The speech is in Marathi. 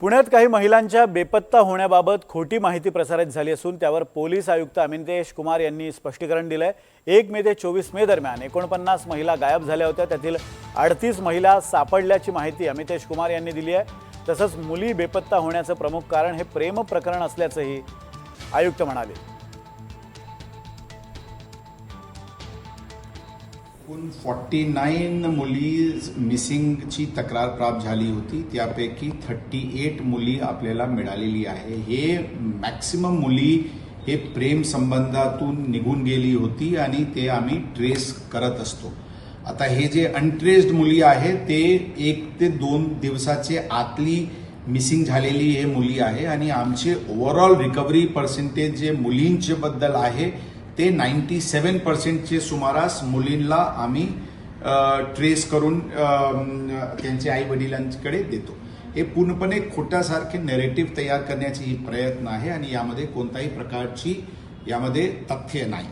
पुण्यात काही महिलांच्या बेपत्ता होण्याबाबत खोटी माहिती प्रसारित झाली असून त्यावर पोलीस आयुक्त अमितेश कुमार यांनी स्पष्टीकरण दिलंय। 1 मे ते 24 मे दरम्यान 49 महिला गायब झाल्या होत्या। त्यातील 38 महिला सापडल्याची माहिती अमितेश कुमार यांनी दिली आहे। तसंच मुली बेपत्ता होण्याचं प्रमुख कारण हे प्रेम प्रकरण असल्याचंही आयुक्त म्हणाले। 49 मुली मिसिंगची तक्रार प्राप्त झाली होती। त्यापैकी 38 मुली आपल्याला मिळालेली आहे। हे मॅक्सिमम मुली हे प्रेम संबंधातून निघून गेली होती आणि ते आम्ही ट्रेस करत असतो। आता हे जे अनट्रेस्ड मुली आहेत ते 1 ते 2 दिवसाचे आतली मिसिंग झालेली हे मुली आहे आणि आमचे ओव्हरऑल रिकव्हरी पर्सेंटेज जे मुलींचे बद्दल आहे ते 97% चे सुमारास मुलींना आम्ही ट्रेस करून त्यांचे आई वडिलांकडे देतो। हे पूर्णपणे खोट्यासारखे नॅरेटिव्ह तयार करण्याची ही प्रयत्न आहे आणि यामध्ये कोणत्याही प्रकारची यामध्ये तथ्य नाही।